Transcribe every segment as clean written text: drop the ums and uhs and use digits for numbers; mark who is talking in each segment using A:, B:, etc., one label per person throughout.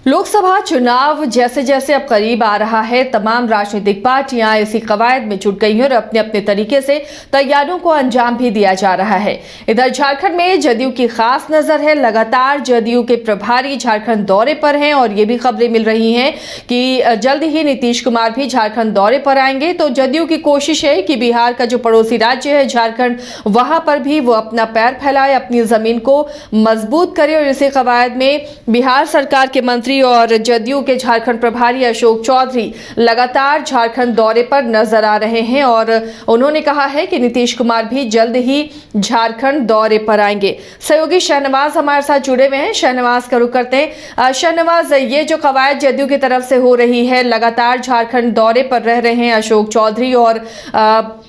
A: लोकसभा चुनाव जैसे जैसे अब करीब आ रहा है, तमाम राजनीतिक पार्टियां इसी कवायद में जुट गई हैं और अपने अपने तरीके से तैयारियों को अंजाम भी दिया जा रहा है। इधर झारखंड में जदयू की खास नजर है। लगातार जदयू के प्रभारी झारखंड दौरे पर हैं और ये भी खबरें मिल रही हैं कि जल्द ही नीतीश कुमार भी झारखंड दौरे पर आएंगे। तो जदयू की कोशिश है कि बिहार का जो पड़ोसी राज्य है झारखंड, वहां पर भी वो अपना पैर फैलाए, अपनी जमीन को मजबूत करे। और इसी कवायद में बिहार सरकार के मंत्री और जदयू के झारखंड प्रभारी अशोक चौधरी लगातार झारखंड दौरे पर नजर आ रहे हैं और उन्होंने कहा है कि नीतीश कुमार भी जल्द ही झारखंड दौरे पर आएंगे। सहयोगी शहनवाज हमारे साथ जुड़े हुए हैं। शहनवाज का रुख करते हैं। शहनवाज, ये जो कवायद जदयू की तरफ से हो रही है, लगातार झारखंड दौरे पर रह रहे हैं अशोक चौधरी और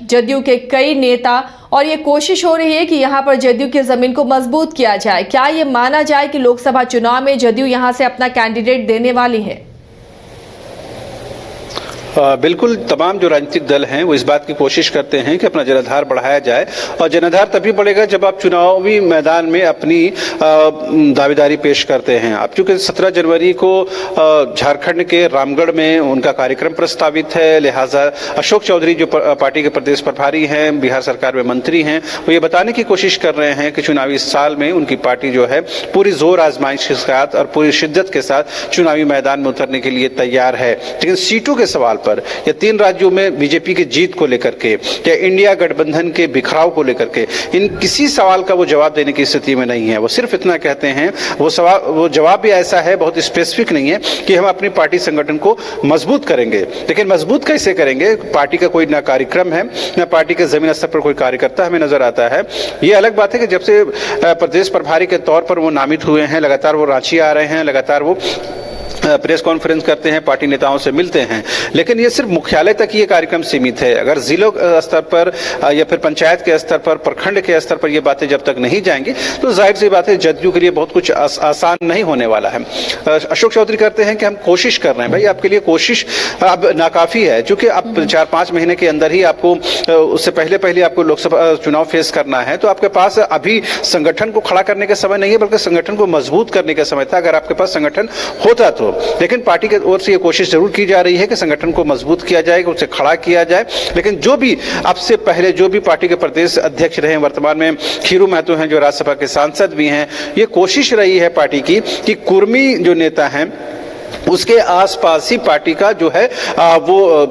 A: जदयू के कई नेता, और ये कोशिश हो रही है कि यहाँ पर जदयू की जमीन को मजबूत किया जाए। क्या ये माना जाए कि लोकसभा चुनाव में जदयू यहाँ से अपना कैंडिडेट देने वाली है?
B: बिल्कुल, तमाम जो राजनीतिक दल हैं वो इस बात की कोशिश करते हैं कि अपना जनाधार बढ़ाया जाए, और जनाधार तभी बढ़ेगा जब आप चुनावी मैदान में अपनी दावेदारी पेश करते हैं। अब चूंकि 17 जनवरी को झारखंड के रामगढ़ में उनका कार्यक्रम प्रस्तावित है, लिहाजा अशोक चौधरी जो पार्टी के प्रदेश प्रभारी हैं, बिहार सरकार में मंत्री हैं, वो ये बताने की कोशिश कर रहे हैं कि चुनावी साल में उनकी पार्टी जो है पूरी जोर आजमाइश के साथ और पूरी शिद्दत के साथ चुनावी मैदान में उतरने के लिए तैयार है। लेकिन सीटों के सवाल पर या 3 राज्यों में बीजेपी की जीत को लेकर के या इंडिया गठबंधन के बिखराव को लेकर के इन किसी सवाल का वो जवाब देने की स्थिति में नहीं है। वो सिर्फ इतना कहते हैं, वो जवाब भी ऐसा है, बहुत स्पेसिफिक नहीं है कि हम अपनी पार्टी संगठन को मजबूत करेंगे। लेकिन मजबूत कैसे करेंगे? पार्टी का कोई ना कार्यक्रम है, ना पार्टी के जमीन स्तर पर कोई कार्यकर्ता हमें नजर आता है। ये अलग बात है कि जब से प्रदेश प्रभारी के तौर पर वो नामित हुए हैं, लगातार वो रांची आ रहे हैं, लगातार वो प्रेस कॉन्फ्रेंस करते हैं, पार्टी नेताओं से मिलते हैं, लेकिन ये सिर्फ मुख्यालय तक ये कार्यक्रम सीमित है। अगर जिलों स्तर पर या फिर पंचायत के स्तर पर, प्रखंड के स्तर पर ये बातें जब तक नहीं जाएंगी तो जाहिर सी बात है जदयू के लिए बहुत कुछ आसान नहीं होने वाला है। अशोक चौधरी कहते हैं कि हम कोशिश कर रहे हैं। भाई, आपके लिए कोशिश अब नाकाफी है, क्योंकि अब 4-5 महीने के अंदर ही आपको, उससे पहले आपको लोकसभा चुनाव फेस करना है। तो आपके पास अभी संगठन को खड़ा करने का समय नहीं है, बल्कि संगठन को मजबूत करने का समय था, अगर आपके पास संगठन होता तो। लेकिन पार्टी की ओर से ये कोशिश जरूर की जा रही है कि संगठन को मजबूत किया जाए, उसे खड़ा किया जाए। लेकिन जो भी अब से पहले जो भी पार्टी के प्रदेश अध्यक्ष रहे, वर्तमान में खीरू महतो हैं जो राज्यसभा के सांसद भी हैं, ये कोशिश रही है पार्टी की कि कुर्मी जो नेता हैं उसके आसपास ही पार्टी का जो है वो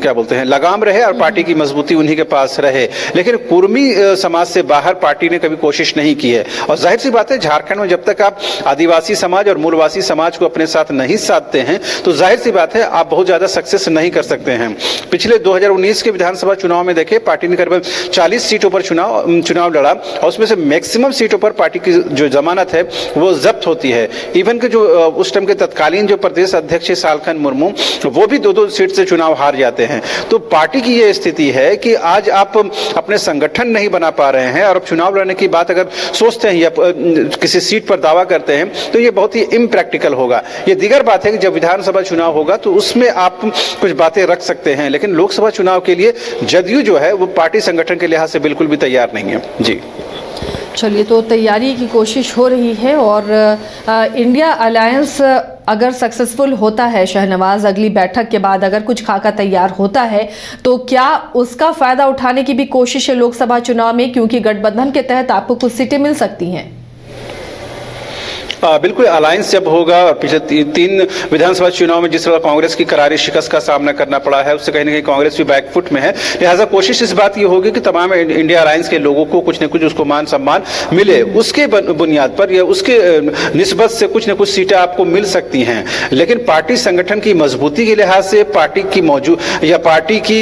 B: क्या बोलते हैं, लगाम रहे और पार्टी की मजबूती उन्हीं के पास रहे। लेकिन कुर्मी समाज से बाहर पार्टी ने कभी कोशिश नहीं की है। और जाहिर सी बात है, झारखंड में जब तक आप आदिवासी समाज और मूलवासी समाज को अपने साथ नहीं साधते हैं तो जाहिर सी बात है आप बहुत ज्यादा सक्सेस नहीं कर सकते हैं। पिछले 2019 के विधानसभा चुनाव में देखिए, पार्टी ने करीब 40 सीटों पर चुनाव लड़ा और उसमें से मैक्सिमम सीटों पर पार्टी की जो जमानत है वो जब्त होती है। इवन के जो उस टाइम के तत्कालीन जो प्रदेश अध्यक्ष सालखन मुर्मू, वो भी 2-2 सीट से चुनाव हार जाते हैं। तो पार्टी की ये स्थिति है कि आज आप अपने संगठन नहीं बना पा रहे हैं और अब चुनाव लड़ने की बात अगर सोचते हैं या किसी सीट पर दावा करते हैं तो ये बहुत ही इम्प्रैक्टिकल होगा। ये दीगर बात है कि जब विधानसभा चुनाव होगा तो उसमें आप कुछ बातें रख सकते हैं, लेकिन लोकसभा चुनाव के लिए जदयू जो है वो पार्टी संगठन के लिहाज से बिल्कुल भी तैयार नहीं है। जी
A: चलिए, तो तैयारी की कोशिश हो रही है और इंडिया अलायंस अगर सक्सेसफुल होता है, शहनवाज, अगली बैठक के बाद अगर कुछ खाका तैयार होता है तो क्या उसका फायदा उठाने की भी कोशिश है लोकसभा चुनाव में, क्योंकि गठबंधन के तहत आपको कुछ सीटें मिल सकती हैं?
B: बिल्कुल, अलायंस जब होगा और पिछले 3 विधानसभा चुनाव में जिस तरह कांग्रेस की करारी शिकस्त का सामना करना पड़ा है, उससे कहीं ना कहीं कांग्रेस भी बैकफुट में है। लिहाजा कोशिश इस बात की होगी कि तमाम इंडिया अलायंस के लोगों को कुछ न कुछ उसको मान सम्मान मिले, उसके बुनियाद पर या उसके निस्बत से कुछ न कुछ सीटें आपको मिल सकती हैं। लेकिन पार्टी संगठन की मजबूती के लिहाज से, पार्टी की मौजूद या पार्टी की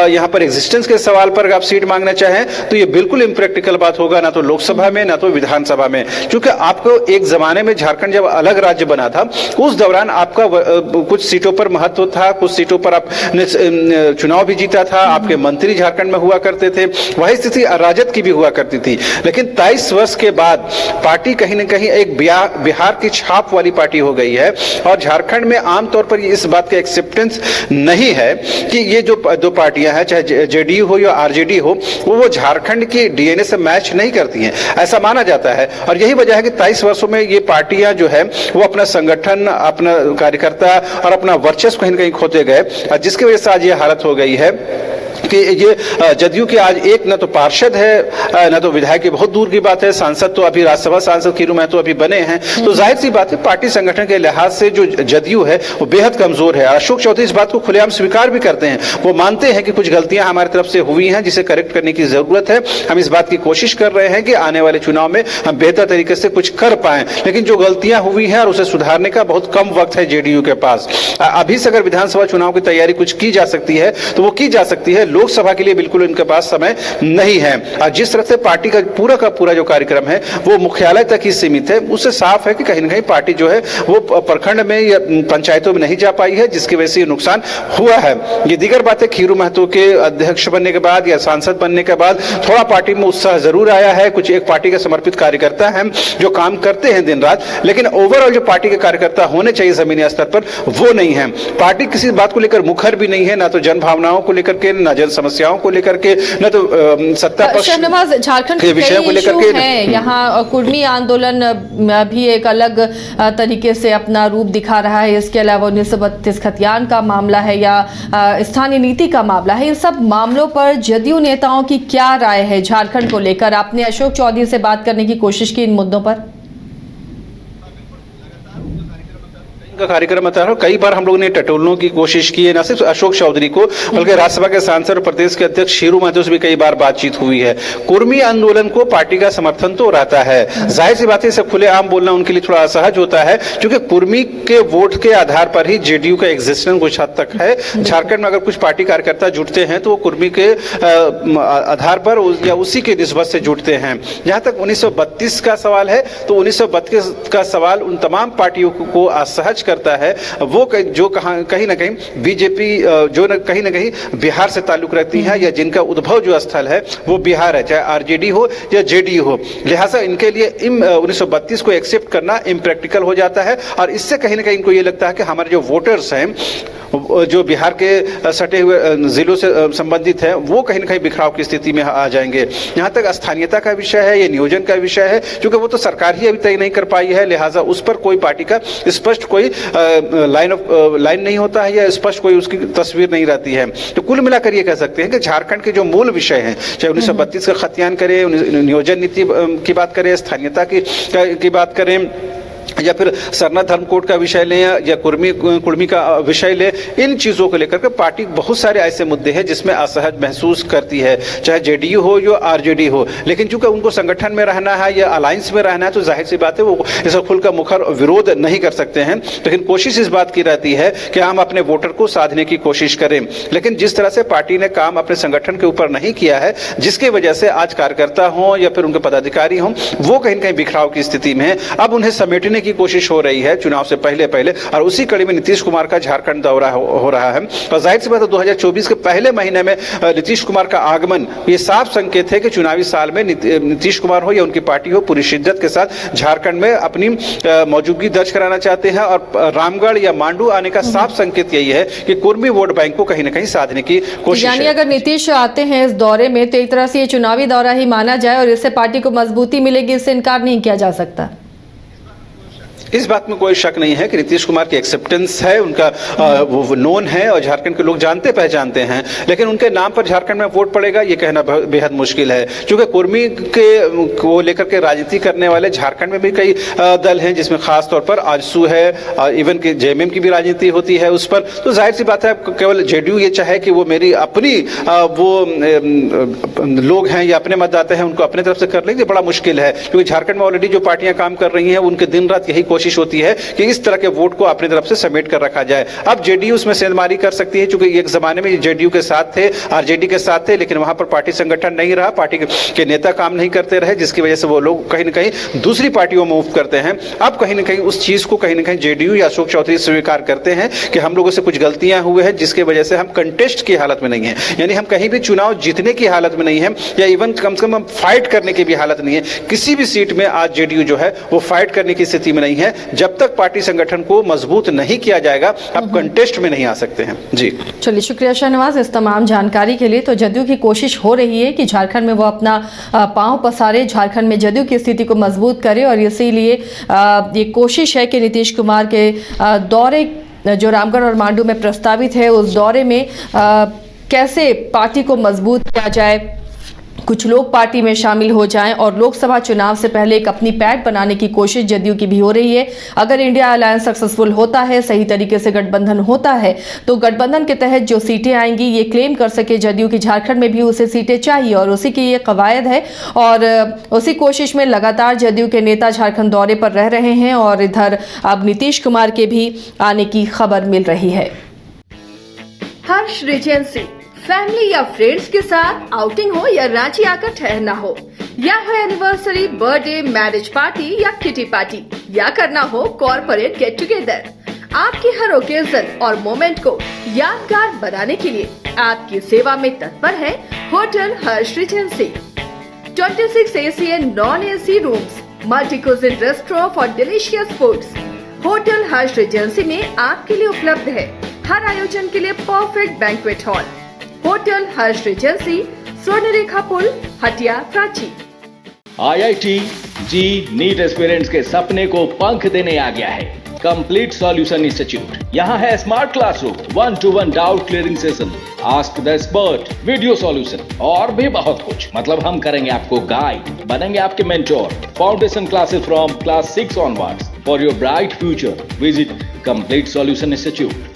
B: यहाँ पर एग्जिस्टेंस के सवाल पर अगर आप सीट मांगना चाहें तो ये बिल्कुल इम्प्रैक्टिकल बात होगा, ना तो लोकसभा में ना तो विधानसभा में। क्योंकि आपको एक जमाने में झारखंड जब अलग राज्य बना था उस दौरान आपका कुछ सीटों पर महत्व था, कुछ सीटों पर आपने चुनाव भी जीता था, आपके मंत्री झारखंड में हुआ करते थे, वही स्थिति राजद की भी हुआ करती थी। लेकिन 23 वर्ष के बाद पार्टी कहीं ना कहीं एक बिहार की छाप वाली पार्टी हो गई है और झारखंड में आमतौर पर इस बात का एक्सेप्टेंस नहीं है कि ये जो 2 पार्टियां हैं, चाहे जेडीयू हो या आरजेडी हो, वो झारखंड की डीएनए से मैच नहीं करती हैं, ऐसा माना जाता है। और यही वजह है कि 23 वर्षों में ये पार्टियां जो है वो अपना संगठन, अपना कार्यकर्ता और अपना वर्चस्व कहीं न कहीं खोते गए, जिसकी वजह से आज ये हालत हो गई है कि ये जदयू के आज एक न तो पार्षद है, न तो विधायक की बहुत दूर की बात है, सांसद तो अभी राज्यसभा सांसद खीरू महतो अभी बने हैं। तो जाहिर सी बात है पार्टी संगठन के लिहाज से जो जदयू है वो बेहद कमजोर है। अशोक चौधरी इस बात को खुलेआम स्वीकार भी करते हैं, वो मानते हैं कि कुछ गलतियां हमारी तरफ से हुई हैं जिसे करेक्ट करने की जरूरत है। हम इस बात की कोशिश कर रहे हैं कि आने वाले चुनाव में हम बेहतर तरीके से कुछ कर पाए, लेकिन जो गलतियां हुई हैं और उसे सुधारने का बहुत कम वक्त है जेडीयू के पास। अभी से अगर विधानसभा चुनाव की तैयारी कुछ की जा सकती है तो वो की जा सकती है, लोकसभा के लिए बिल्कुल इनके पास समय नहीं है। और जिस तरह से पार्टी का पूरा जो कार्यक्रम है वो मुख्यालय तक ही सीमित है, उससे साफ है कि कहीं न कहीं पार्टी जो है वो प्रखंड में या पंचायतों में नहीं जा पाई है, जिसकी वजह से ये नुकसान हुआ है। ये दीगर बातें खीरू महतो के अध्यक्ष बनने के बाद या सांसद बनने के बाद थोड़ा पार्टी में उत्साह जरूर आया है। कुछ एक पार्टी के समर्पित कार्यकर्ता हैं जो काम करते हैं दिन रात, लेकिन ओवरऑल जो पार्टी के कार्यकर्ता होने चाहिए जमीनी स्तर पर वो नहीं है। पार्टी किसी बात को लेकर मुखर भी नहीं है, ना तो जन भावनाओं को लेकर के, ना जन समस्याओं को लेकर के, न तो सत्ता पक्ष
A: शहनवाज, झारखंड के विषय को लेकर के है। यहाँ कुर्मी आंदोलन भी एक अलग तरीके से अपना रूप दिखा रहा है। इसके अलावा 1932 खतियान का मामला है या स्थानीय नीति का मामला है। इन सब मामलों पर जदयू नेताओं की क्या राय है झारखंड को लेकर? आपने अशोक चौधरी से बात करने की कोशिश की इन मुद्दों पर?
B: का कार्यक्रम बता रहा हूं, कई बार हम लोगों ने टटोलने की कोशिश की है, न सिर्फ अशोक चौधरी को बल्कि राज्यसभा के सांसद और प्रदेश के अध्यक्ष खीरू महतो से भी कई बार बातचीत हुई है। कुर्मी आंदोलन को पार्टी का समर्थन तो रहता है, जाहिर सी बात है इसे खुलेआम बोलना उनके लिए थोड़ा असहज होता है, क्योंकि कुर्मी के वोट के आधार पर ही जेडीयू का एग्जिस्टेंस कुछ हद तक है। झारखंड में अगर कुछ पार्टी कार्यकर्ता जुटते हैं तो वो कुर्मी के आधार पर या उसी के निस्बत से जुटते हैं। जहां तक 1932 का सवाल है तो 1932 का सवाल उन तमाम पार्टियों को असहज करता है, वो जो कहीं ना कहीं बीजेपी जो कहीं ना कहीं बिहार से ताल्लुक रखती है या जिनका उद्भव जो स्थल है वो बिहार है, चाहे आरजेडी हो या जेडीयू हो। लिहाजा इनके लिए 1932 को एक्सेप्ट करना इम्प्रैक्टिकल हो जाता है और इससे कहीं ना कहीं इनको ये लगता है कि हमारे जो वोटर्स हैं जो बिहार के सटे हुए जिलों से संबंधित है वो कहीं ना कहीं बिखराव की स्थिति में आ जाएंगे। यहाँ तक स्थानीयता का विषय है, ये नियोजन का विषय है, क्योंकि वो तो सरकार ही अभी तय नहीं कर पाई है, लिहाजा उस पर कोई पार्टी का स्पष्ट कोई लाइन नहीं होता है या स्पष्ट कोई उसकी तस्वीर नहीं रहती है। तो कुल मिलाकर ये कह सकते हैं कि झारखंड के जो मूल विषय हैं, चाहे 1932 का खतियान करें, नियोजन नीति की बात करें, स्थानीयता की बात करें या फिर सरना धर्म कोड का विषय लें या कुर्मी का विषय लें, इन चीजों को लेकर के पार्टी बहुत सारे ऐसे मुद्दे हैं जिसमें असहज महसूस करती है, चाहे जेडीयू हो या आरजेडी हो। लेकिन चूंकि उनको संगठन में रहना है या अलायंस में रहना है तो जाहिर सी बात है वो इस खुलकर मुखर विरोध नहीं कर सकते हैं, लेकिन कोशिश इस बात की रहती है कि हम अपने वोटर को साधने की कोशिश करें। लेकिन जिस तरह से पार्टी ने काम अपने संगठन के ऊपर नहीं किया है, जिसकी वजह से आज कार्यकर्ता हों या फिर उनके पदाधिकारी हों वो कहीं न कहीं बिखराव की स्थिति में है। अब उन्हें समेटने की कोशिश हो रही है चुनाव से पहले और उसी कड़ी में नीतीश कुमार का झारखंड दौरा हो रहा है। और जाहिर सी बात है 2024 के पहले महीने में नीतीश कुमार का आगमन ये साफ संकेत है कि चुनावी साल में नीतीश कुमार हो या उनकी पार्टी हो पूरी शिद्दत के साथ झारखंड में अपनी मौजूदगी दर्ज कराना चाहते हैं और रामगढ़ या मांडू आने का साफ संकेत यही है कि कुर्मी वोट बैंक को कहीं ना कहीं साधने की कोशिश।
A: यानी अगर नीतीश आते हैं इस दौरे में तो एक तरह से ये चुनावी दौरा ही माना जाए और इससे पार्टी को मजबूती मिलेगी, इससे इनकार नहीं किया जा सकता।
B: इस बात में कोई शक नहीं है कि नीतीश कुमार की एक्सेप्टेंस है, उनका वो नोन है और झारखंड के लोग जानते पहचानते हैं, लेकिन उनके नाम पर झारखंड में वोट पड़ेगा ये कहना बेहद मुश्किल है, क्योंकि कुर्मी को लेकर के राजनीति करने वाले झारखंड में भी कई दल हैं, जिसमें खास तौर पर आजसू है, इवन के जेएमएम की भी राजनीति होती है उस पर। तो जाहिर सी बात है केवल जेडीयू ये चाहे कि वो मेरी अपनी वो लोग हैं या अपने मतदाता हैं उनको अपने तरफ से कर लेंगे, बड़ा मुश्किल है, क्योंकि झारखंड में ऑलरेडी जो पार्टियां काम कर रही हैं उनके दिन रात यही कोशिश होती है कि इस तरह के वोट को अपनी तरफ से समेट कर रखा जाए। अब जेडीयू उसमें सेंधमारी कर सकती है, क्योंकि एक जमाने में जेडीयू के साथ थे, आरजेडी के साथ थे, लेकिन वहां पर पार्टी संगठन नहीं रहा, पार्टी के नेता काम नहीं करते रहे, जिसकी वजह से वो लोग कहीं ना कहीं दूसरी पार्टियों में मूव करते हैं। अब कहीं ना कहीं उस चीज को कहीं ना कहीं जेडीयू या अशोक चौधरी स्वीकार करते हैं कि हम लोगों से कुछ गलतियां हुए हैं जिसकी वजह से हम कंटेस्ट की हालत में नहीं है, यानी हम कहीं भी चुनाव जीतने की हालत में नहीं है या इवन कम से कम हम फाइट करने की भी हालत नहीं है। किसी भी सीट में आज जेडीयू जो है वो फाइट करने की स्थिति में नहीं है। हैं, जब तक पार्टी संगठन को मजबूत नहीं किया जाएगा आप कंटेस्ट में नहीं आ सकते हैं। जी
A: चलिए, शुक्रिया शाहनवाज इस तमाम जानकारी के लिए। तो जदयू की कोशिश हो रही है कि झारखंड में वो अपना पांव पसारे, झारखंड में जदयू की स्थिति को मजबूत करे, और इसीलिए ये कोशिश है कि नीतीश कुमार के दौरे जो रामगढ़ और मांडू में प्रस्तावित है, उस दौरे में कैसे पार्टी को मजबूत किया जाए, कुछ लोग पार्टी में शामिल हो जाएं और लोकसभा चुनाव से पहले एक अपनी पैठ बनाने की कोशिश जदयू की भी हो रही है। अगर इंडिया अलायंस सक्सेसफुल होता है, सही तरीके से गठबंधन होता है, तो गठबंधन के तहत जो सीटें आएंगी ये क्लेम कर सके जदयू की झारखंड में भी उसे सीटें चाहिए, और उसी की ये कवायद है। और उसी कोशिश में लगातार जदयू के नेता झारखंड दौरे पर रह रहे हैं, और इधर अब नीतीश कुमार के भी आने की खबर मिल रही है।
C: हर्ष रिजेंसी फैमिली या फ्रेंड्स के साथ आउटिंग हो या रांची आकर ठहरना हो, या हो एनिवर्सरी, बर्थडे, मैरिज पार्टी या किटी पार्टी, या करना हो कॉर्पोरेट गेट टुगेदर, आपकी हर ओकेजन और मोमेंट को यादगार बनाने के लिए आपकी सेवा में तत्पर है hotel Harsh Regency. 26 AC and non-AC rooms, multi cuisine restaurant for delicious foods. Hotel Harsh Regency में आपके लिए उपलब्ध है हर आयोजन के लिए परफेक्ट बैंक्वेट हॉल। होटल हर्ष रिजेंसी, स्वर्णरेखा पुल, हटिया, रांची।
D: IIT जी नीट एस्पिरेंट्स के सपने को पंख देने आ गया है कंप्लीट सॉल्यूशन इंस्टीट्यूट। यहाँ है smart classroom, 1-to-1 doubt clearing session, ask the expert, video solution और भी बहुत कुछ। मतलब हम करेंगे आपको गाइड, बनेंगे आपके mentor. Foundation classes from class 6 onwards for your bright future. Visit complete solution institute.